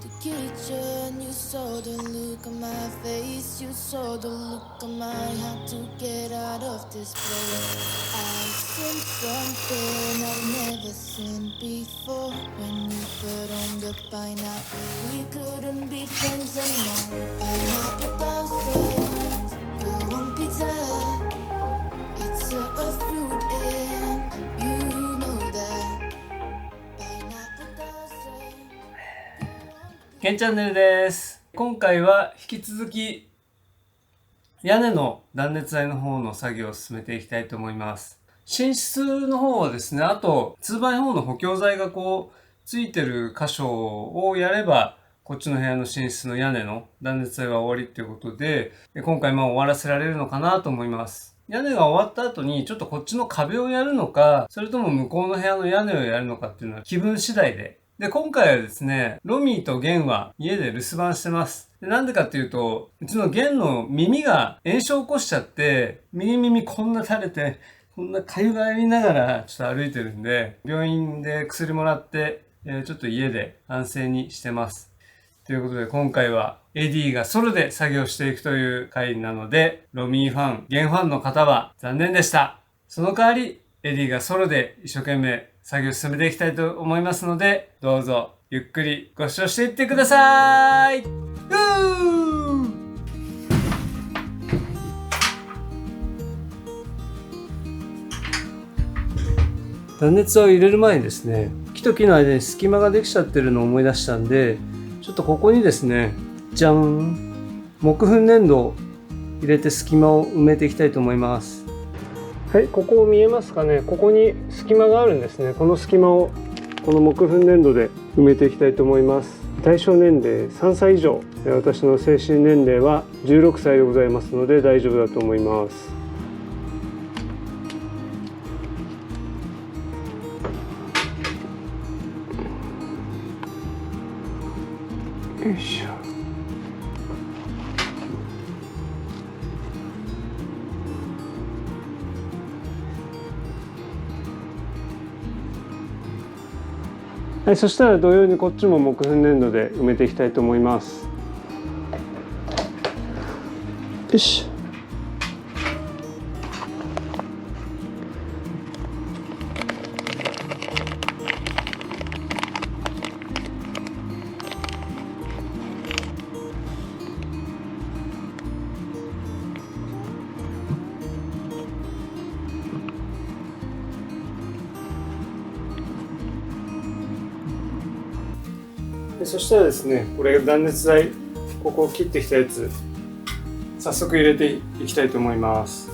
the kitchen, you saw the look on my face, you saw the look on my how to get out of this place. I seen something I've never seen before. When you put on the pineapple, we couldn't be friends anymore. Pineapple thousand, your own pizza. It's a fruit and you know that. Pineapple thousand. ケンチャンネルです。今回は引き続き屋根の断熱材の方の作業を進めていきたいと思います。寝室の方はですね、あと 2x4 の補強材がついてる箇所をやれば、こっちの部屋の寝室の屋根の断熱材は終わりっていうことで、今回終わらせられるのかなと思います。屋根が終わった後にちょっとこっちの壁をやるのか、それとも向こうの部屋の屋根をやるのかっていうのは気分次第で。で、今回はですね、ロミーとゲンは家で留守番してます。なんでかっていうと、うちのゲンの耳が炎症を起こしちゃって、耳こんな垂れて、こんな痒がりながらちょっと歩いてるんで、病院で薬もらって、ちょっと家で安静にしてます。ということで今回はエディがソロで作業していくという回なので、ロミーファン、ゲンファンの方は残念でした。その代わり、エディがソロで一生懸命作業を進めていきたいと思いますので、どうぞゆっくりご視聴していってください。断熱を入れる前にですね、木と木の間に隙間ができちゃってるのを思い出したんで、ちょっとここにですね、じゃん、木粉粘土を入れて隙間を埋めていきたいと思います。はい、ここ見えますかね。ここに隙間があるんですね。この隙間をこの木粉粘土で埋めていきたいと思います。対象年齢3歳以上、私の精神年齢は16歳でございますので大丈夫だと思います。よいしょ。はい、そしたら同様にこっちも木粉粘土で埋めていきたいと思います。よし。そしたらですね、これ断熱材、ここを切ってきたやつ、早速入れていきたいと思います。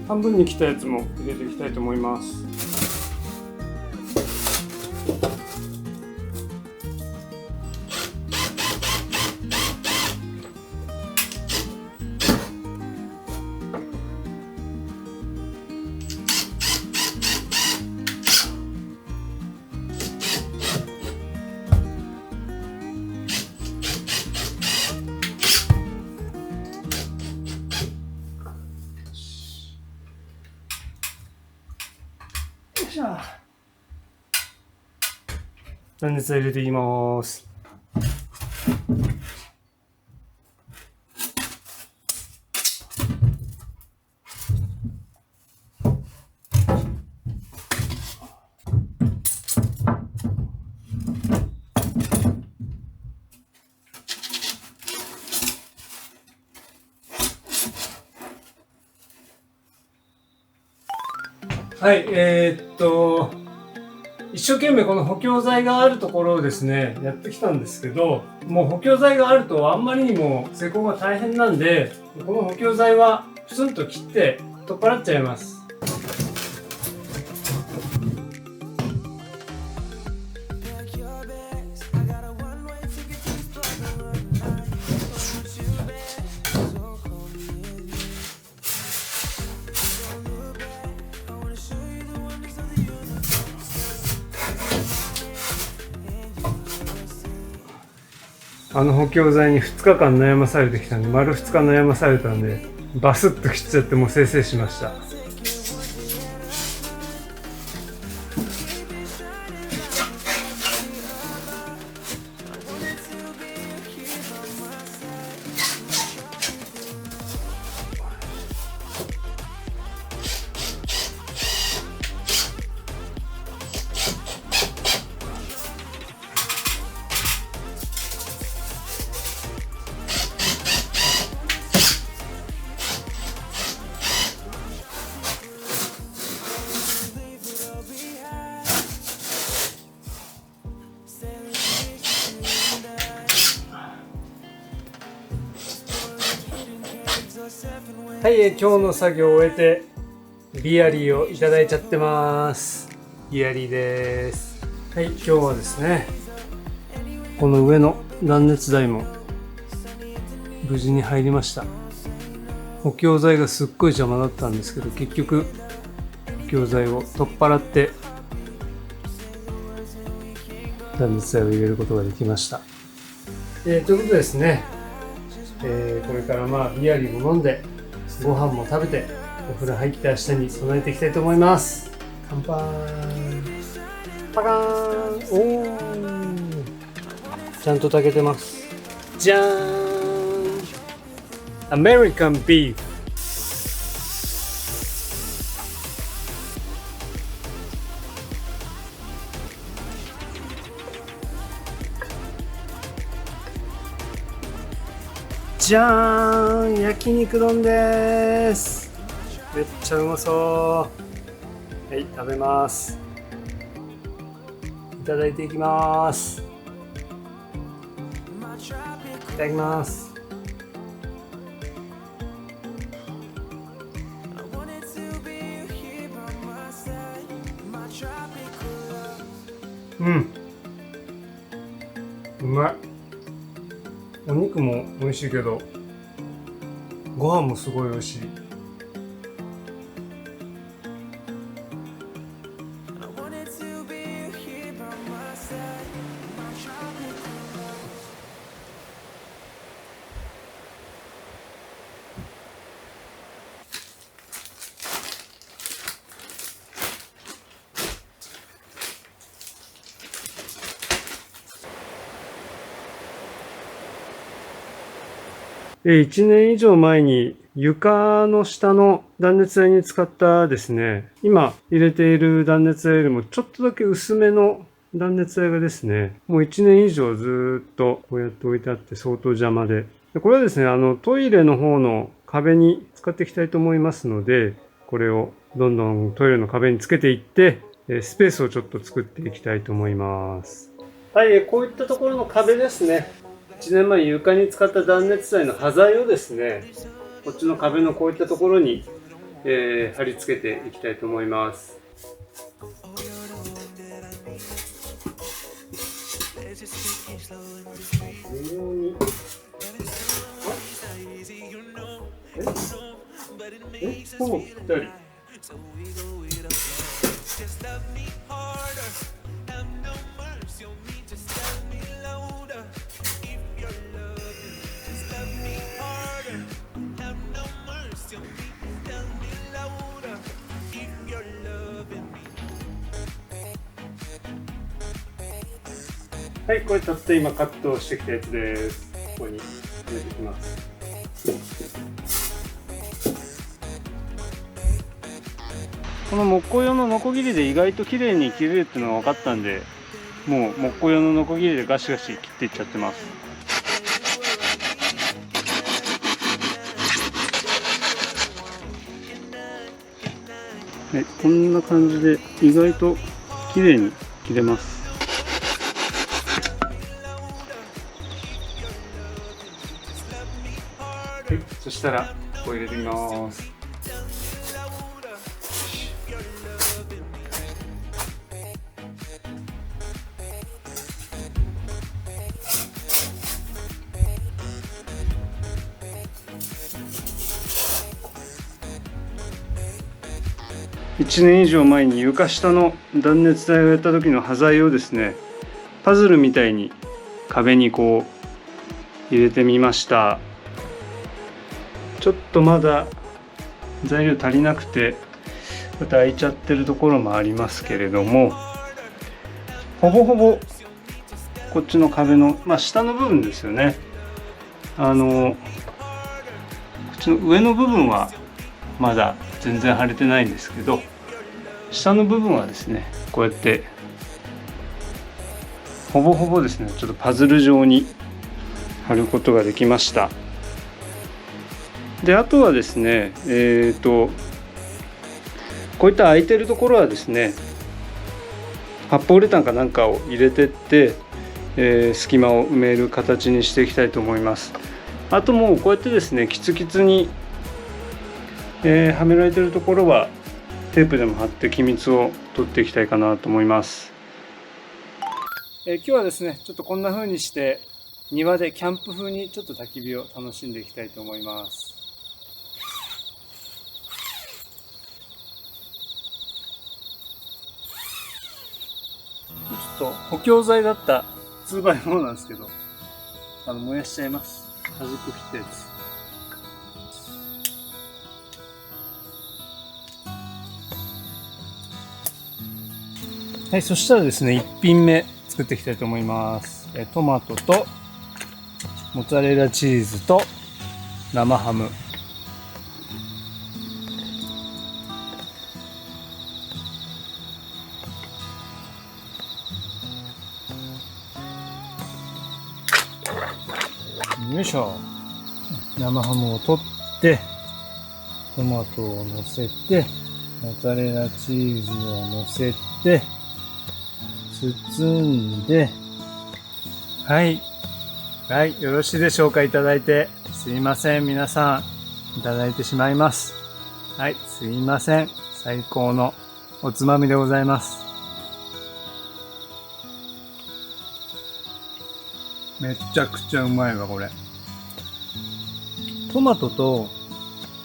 半分に切ったやつも入れていきたいと思います。断熱材入れていきます。はい、一生懸命この補強材があるところをですね、やってきたんですけど、もう補強材があるとあんまりにも施工が大変なんで、この補強材はプツンと切って取っ払っちゃいます。あの補強材に2日間悩まされてきたんで、丸2日悩まされたんで、バスッと切っちゃってもう生成しました。はい、今日の作業を終えてビアリーをいただいちゃってます。ビアリーです。はい、今日はですね、この上の断熱材も無事に入りました。補強材がすっごい邪魔だったんですけど、結局補強材を取っ払って断熱材を入れることができました。ということでですね、これからビアリーも飲んでご飯も食べてお風呂入って明日に備えていきたいと思います。乾杯。パカーン。おー、ちゃんと炊けてます。じゃーん、アメリカンビーフ。じゃーん、焼肉丼です。めっちゃうまそう。はい、食べます。いただいていきます。いただきます。うん、うまい。お肉も美味しいけど、ご飯もすごい美味しい。1年以上前に床の下の断熱材に使ったですね、今入れている断熱材よりもちょっとだけ薄めの断熱材がですね、もう1年以上ずっとこうやって置いてあって相当邪魔で。これはですね、トイレの方の壁に使っていきたいと思いますので、これをどんどんトイレの壁につけていって、スペースをちょっと作っていきたいと思います。はい、こういったところの壁ですね。1年前に床に使った断熱材の端材をですね、こっちの壁のこういったところに、貼り付けていきたいと思います。ほぼぴったり。はい、これたって今カットしてきたやつです。ここに入れていきます。この木工用のノコギリで意外と綺麗に切れるっていうのが分かったんで、もう木工用のノコギリでガシガシ切っていっちゃってます。はい、こんな感じで意外と綺麗に切れます。はい、そしたらここ入れてみます。1年以上前に床下の断熱材をやった時の端材をですね、パズルみたいに壁にこ入れてみました。ちょっとまだ材料足りなくてまた開いちゃってるところもありますけれども、ほぼほぼこっちの壁の、下の部分ですよね。こっちの上の部分はまだ全然貼れてないんですけど、下の部分はですね、こうやってほぼほぼですね、ちょっとパズル状に貼ることができました。で、あとはですね、こういった空いてるところはですね、発泡ウレタンかなんかを入れてって、隙間を埋める形にしていきたいと思います。あともうこうやってですね、キツキツに、はめられてるところはテープでも貼って気密を取っていきたいかなと思います。今日はですね、ちょっとこんな風にして庭でキャンプ風にちょっと焚き火を楽しんでいきたいと思います。ちょっと補強材だった 2x4 なんですけど、燃やしちゃいます。端っこ切ったやつ。はい、そしたらですね、1品目作っていきたいと思います。トマトとモッツァレラチーズと生ハム。よいしょ。生ハムを取って、トマトを乗せて、モッツァレラチーズを乗せて、包んで、はい。はい。よろしいでしょうか。いただいて。すいません。皆さん。いただいてしまいます。はい。すいません。最高のおつまみでございます。めちゃくちゃうまいわ、これ。トマトと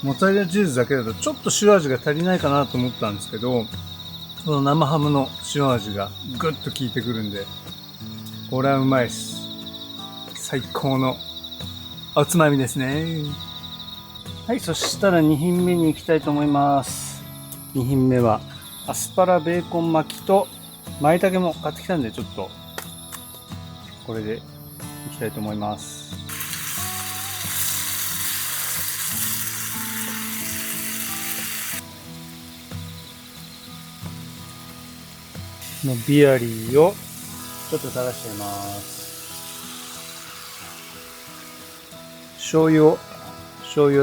モッツァレラチーズだけだとちょっと塩味が足りないかなと思ったんですけど、この生ハムの塩味がぐっと効いてくるんで、これはうまいです。最高のおつまみですね。はい、そしたら2品目に行きたいと思います。2品目はアスパラベーコン巻きと舞茸も買ってきたんで、ちょっとこれでいきたいと思います。のビアリーをちょっと垂らしちゃいます。醤油を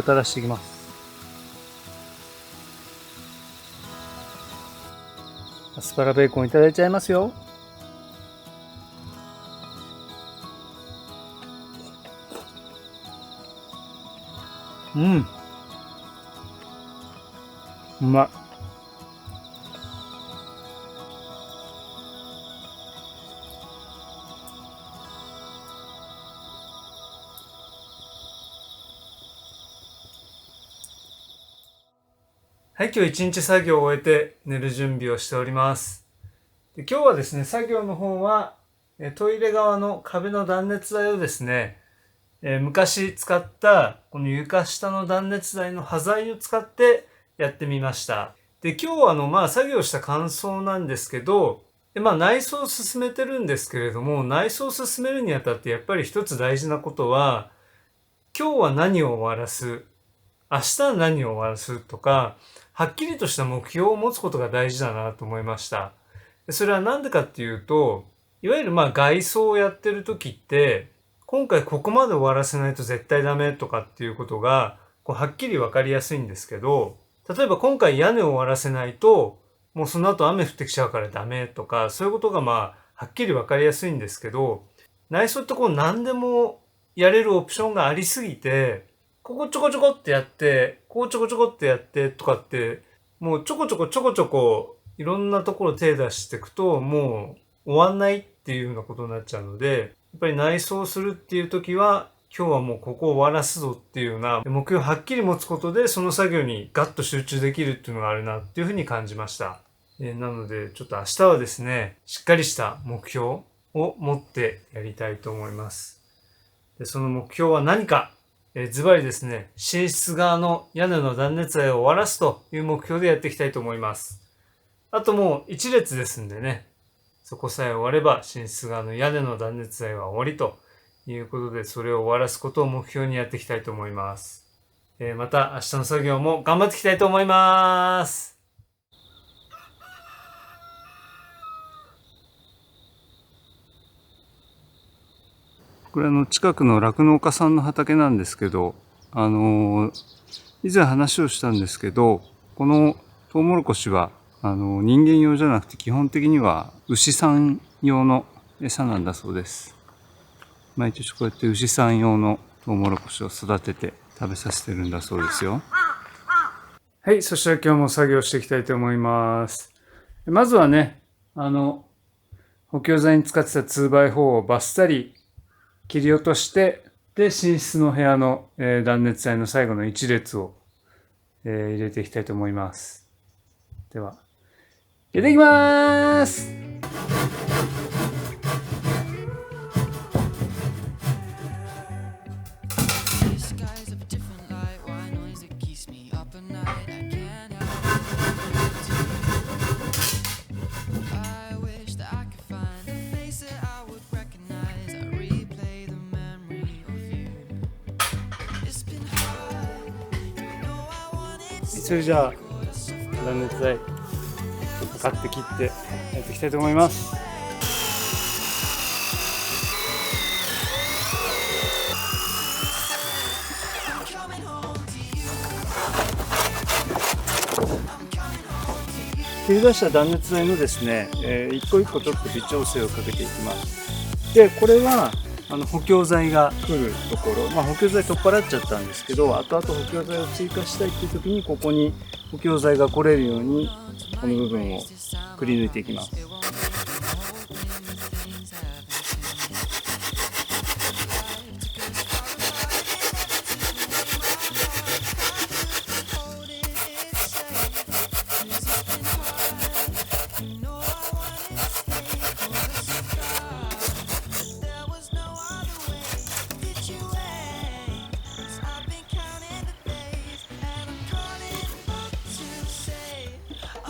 垂らしていきます。アスパラベーコンいただいちゃいますよ。うん。うまい。はい、今日一日作業を終えて寝る準備をしております。で、今日はですね、作業の方はトイレ側の壁の断熱材をですね、昔使ったこの床下の断熱材の端材を使ってやってみました。で、今日は作業した感想なんですけど、内装を進めてるんですけれども、内装を進めるにあたってやっぱり一つ大事なことは、今日は何を終わらす、明日は何を終わらすとか、はっきりとした目標を持つことが大事だなと思いました。それはなんでかっていうと、いわゆる外装をやってる時って、今回ここまで終わらせないと絶対ダメとかっていうことが、はっきりわかりやすいんですけど、例えば今回屋根を終わらせないと、もうその後雨降ってきちゃうからダメとか、そういうことがはっきりわかりやすいんですけど、内装って何でもやれるオプションがありすぎて、ここちょこちょこってやって、こうちょこちょこってやってとかって、もうちょこちょこいろんなところ手出していくと、もう終わんないっていうようなことになっちゃうので、やっぱり内装するっていう時は、今日はもうここを終わらすぞっていうような目標をはっきり持つことで、その作業にガッと集中できるっていうのがあるなっていうふうに感じました。なので、ちょっと明日はですね、しっかりした目標を持ってやりたいと思います。でその目標は何か、ズバリですね、寝室側の屋根の断熱材を終わらすという目標でやっていきたいと思います。あともう1列ですんでね、そこさえ終われば寝室側の屋根の断熱材は終わりということで、それを終わらすことを目標にやっていきたいと思います。また明日の作業も頑張っていきたいと思います。これ近くの酪農家さんの畑なんですけど、以前話をしたんですけど、このトウモロコシは人間用じゃなくて基本的には牛さん用の餌なんだそうです。毎年こうやって牛さん用のトウモロコシを育てて食べさせてるんだそうですよ。はい、そしたら今日も作業していきたいと思います。まずはね、補強材に使ってた 2x4 をバッサリ切り落として、で、寝室の部屋の、断熱材の最後の1列を、入れていきたいと思います。では、入れていきまーす。それじゃあ断熱材測って切ってやっていきたいと思います。切り出した断熱材のですね、一個一個ちょっと微調整をかけていきます。でこれは補強材が来るところ、補強材取っ払っちゃったんですけど、後々補強材を追加したいっていう時にここに補強材が来れるようにこの部分をくり抜いていきます。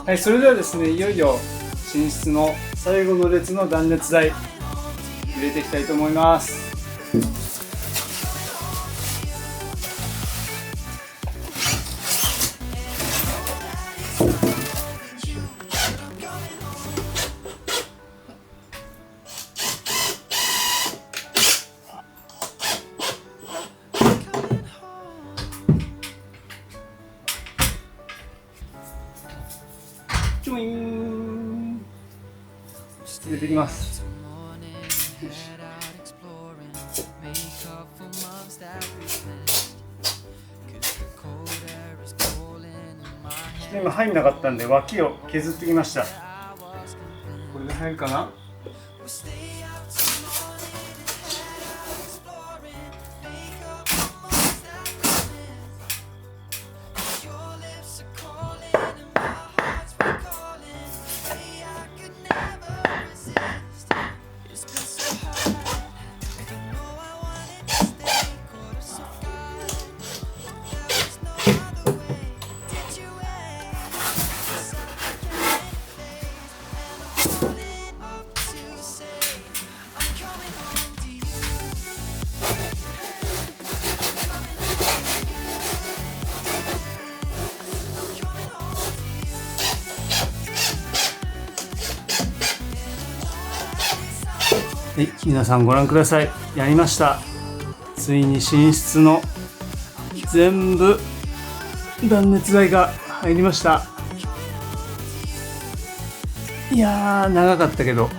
はい、それではですね、いよいよ寝室の最後の列の断熱材入れていきたいと思います。チュイーン入れていきます。今入んなかったんで脇を削ってきました。これで入るかな。はい、皆さんご覧ください。やりました。ついに寝室の全部断熱材が入りました。いやー長かったけど、はい、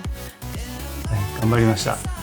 頑張りました。